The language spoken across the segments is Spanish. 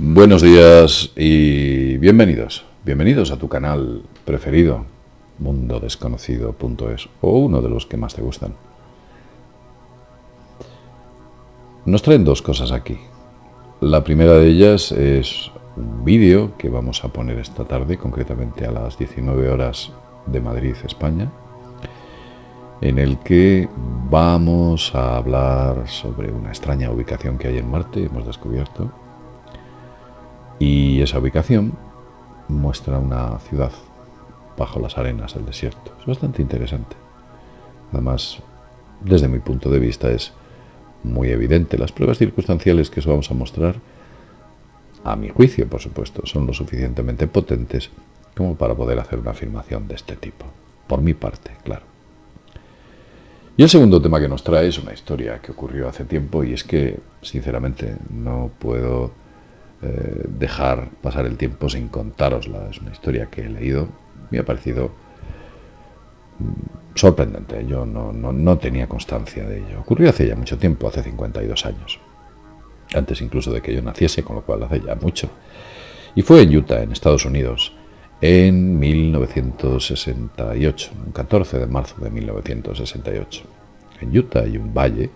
Buenos días y bienvenidos. Bienvenidos a tu canal preferido, mundodesconocido.es, o uno de los que más te gustan. Nos traen dos cosas aquí. La primera de ellas es un vídeo que vamos a poner esta tarde, concretamente a las 19 horas de Madrid, España, en el que vamos a hablar sobre una extraña ubicación que hay en Marte, hemos descubierto. Y esa ubicación muestra una ciudad bajo las arenas del desierto. Es bastante interesante. Además, desde mi punto de vista es muy evidente. Las pruebas circunstanciales que os vamos a mostrar, a mi juicio, por supuesto, son lo suficientemente potentes como para poder hacer una afirmación de este tipo. Por mi parte, claro. Y el segundo tema que nos trae es una historia que ocurrió hace tiempo y es que, sinceramente, no puedo dejar pasar el tiempo sin contárosla. Es una historia que he leído, me ha parecido sorprendente. Yo no tenía constancia de ello. Ocurrió hace ya mucho tiempo, hace 52 años. Antes incluso de que yo naciese, con lo cual hace ya mucho. Y fue en Utah, en Estados Unidos, en 1968, un 14 de marzo de 1968. En Utah hay un valle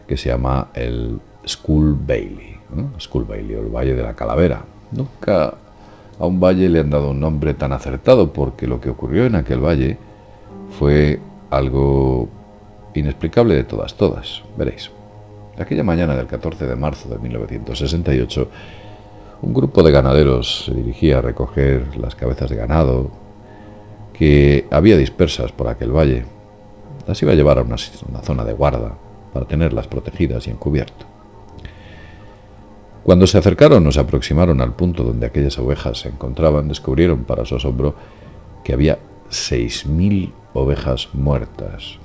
que se llama el Skull Valley, ¿no? Skull Valley, o el Valle de la Calavera. Nunca a un valle le han dado un nombre tan acertado, porque lo que ocurrió en aquel valle fue algo inexplicable de todas. Veréis. Aquella mañana del 14 de marzo de 1968, un grupo de ganaderos se dirigía a recoger las cabezas de ganado que había dispersas por aquel valle. Las iba a llevar a una zona de guarda para tenerlas protegidas y en cubierto. Cuando se acercaron o se aproximaron al punto donde aquellas ovejas se encontraban, descubrieron para su asombro que había 6.000 ovejas muertas.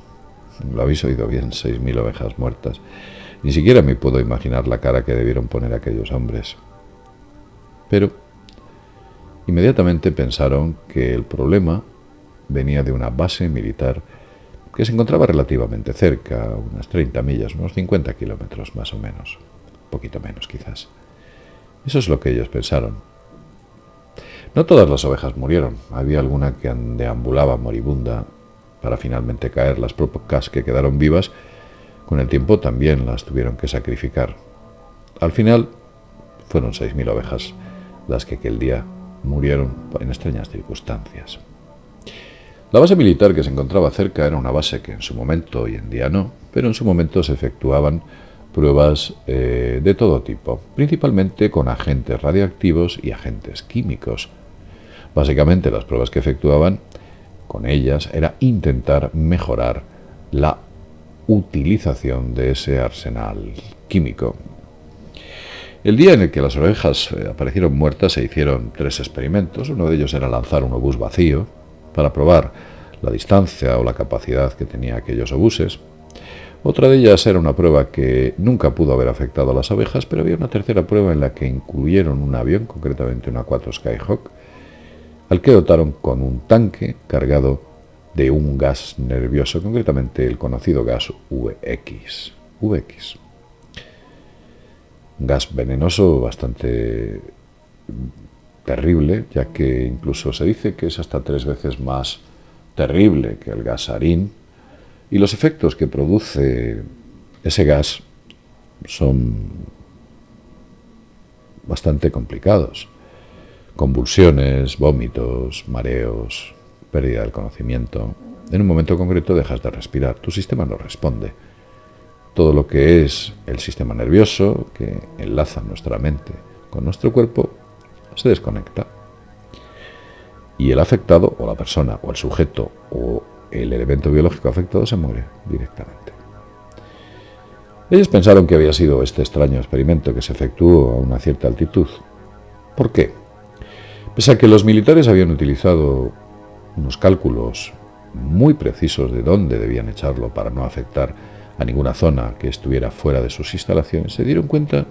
Lo habéis oído bien, 6.000 ovejas muertas. Ni siquiera me puedo imaginar la cara que debieron poner aquellos hombres. Pero inmediatamente pensaron que el problema venía de una base militar que se encontraba relativamente cerca, unas 30 millas, unos 50 kilómetros más o menos. Un poquito menos quizás. Eso es lo que ellos pensaron. No todas las ovejas murieron. Había alguna que deambulaba moribunda para finalmente caer. Las pocas que quedaron vivas, con el tiempo también las tuvieron que sacrificar. Al final fueron 6.000 ovejas las que aquel día murieron en extrañas circunstancias. La base militar que se encontraba cerca era una base que en su momento, hoy en día no, pero en su momento se efectuaban pruebas de todo tipo, principalmente con agentes radiactivos y agentes químicos. Básicamente las pruebas que efectuaban con ellas era intentar mejorar la utilización de ese arsenal químico. El día en el que las ovejas aparecieron muertas se hicieron 3 experimentos. Uno de ellos era lanzar un obús vacío para probar la distancia o la capacidad que tenía aquellos obuses. Otra de ellas era una prueba que nunca pudo haber afectado a las abejas, pero había una tercera prueba en la que incluyeron un avión, concretamente una 4 Skyhawk, al que dotaron con un tanque cargado de un gas nervioso, concretamente el conocido gas VX. Un gas venenoso bastante terrible, ya que incluso se dice que es hasta 3 veces más terrible que el gas sarín, y los efectos que produce ese gas son bastante complicados. Convulsiones, vómitos, mareos, pérdida del conocimiento. En un momento concreto dejas de respirar, tu sistema no responde. Todo lo que es el sistema nervioso, que enlaza nuestra mente con nuestro cuerpo, se desconecta. Y el afectado, o la persona, o el sujeto, o el elemento biológico afectado se muere directamente. Ellos pensaron que había sido este extraño experimento que se efectuó a una cierta altitud. ¿Por qué? Pese a que los militares habían utilizado unos cálculos muy precisos de dónde debían echarlo para no afectar a ninguna zona que estuviera fuera de sus instalaciones, se dieron cuenta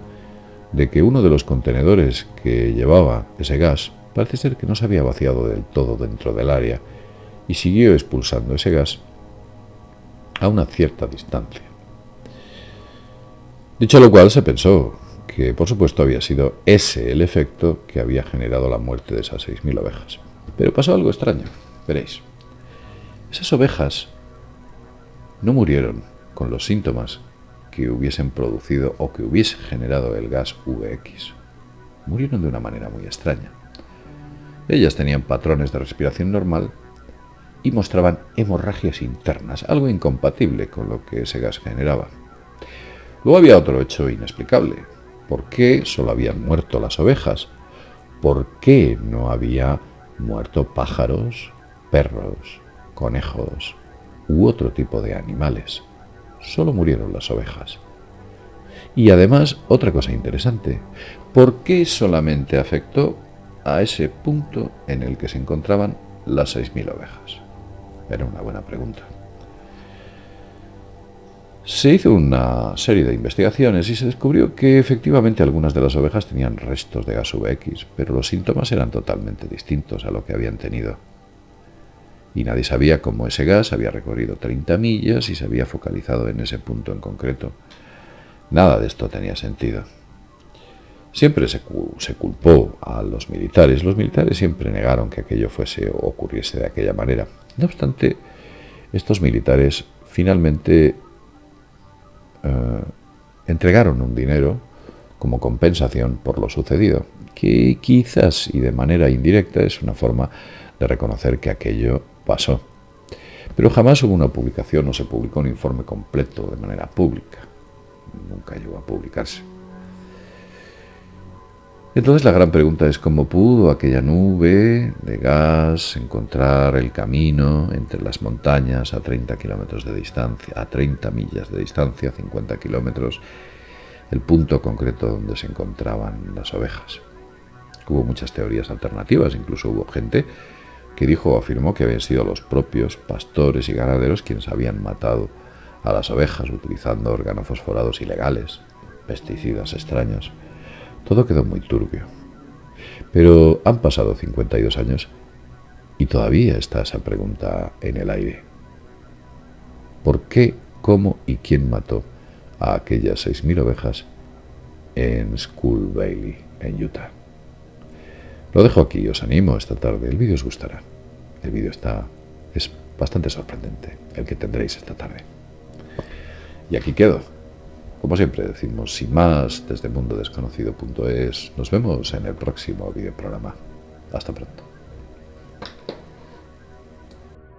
de que uno de los contenedores que llevaba ese gas parece ser que no se había vaciado del todo dentro del área y siguió expulsando ese gas a una cierta distancia. Dicho lo cual, se pensó que por supuesto había sido ese el efecto que había generado la muerte de esas 6.000 ovejas. Pero pasó algo extraño, veréis. Esas ovejas no murieron con los síntomas que hubiesen producido o que hubiese generado el gas VX. Murieron de una manera muy extraña. Ellas tenían patrones de respiración normal y mostraban hemorragias internas, algo incompatible con lo que ese gas generaba. Luego había otro hecho inexplicable. ¿Por qué solo habían muerto las ovejas? ¿Por qué no había muerto pájaros, perros, conejos u otro tipo de animales? Solo murieron las ovejas. Y además, otra cosa interesante, ¿por qué solamente afectó a ese punto en el que se encontraban las 6.000 ovejas? Era una buena pregunta. Se hizo una serie de investigaciones y se descubrió que efectivamente algunas de las ovejas tenían restos de gas VX, pero los síntomas eran totalmente distintos a lo que habían tenido. Y nadie sabía cómo ese gas había recorrido 30 millas y se había focalizado en ese punto en concreto. Nada de esto tenía sentido. Siempre se culpó a los militares. Los militares siempre negaron que aquello fuese o ocurriese de aquella manera. No obstante, estos militares finalmente entregaron un dinero como compensación por lo sucedido, que quizás y de manera indirecta es una forma de reconocer que aquello pasó. Pero jamás hubo una publicación o se publicó un informe completo de manera pública. Nunca llegó a publicarse. Entonces la gran pregunta es cómo pudo aquella nube de gas encontrar el camino entre las montañas a 30 kilómetros de distancia, a 30 millas de distancia, 50 kilómetros, el punto concreto donde se encontraban las ovejas. Hubo muchas teorías alternativas, incluso hubo gente que dijo o afirmó que habían sido los propios pastores y ganaderos quienes habían matado a las ovejas utilizando organofosforados ilegales, pesticidas extraños. Todo quedó muy turbio. Pero han pasado 52 años y todavía está esa pregunta en el aire. ¿Por qué, cómo y quién mató a aquellas 6.000 ovejas en Skull Valley, en Utah? Lo dejo aquí, os animo esta tarde. El vídeo os gustará. El vídeo es bastante sorprendente, el que tendréis esta tarde. Y aquí quedo. Como siempre decimos, sin más, desde mundodesconocido.es, nos vemos en el próximo videoprograma. Hasta pronto.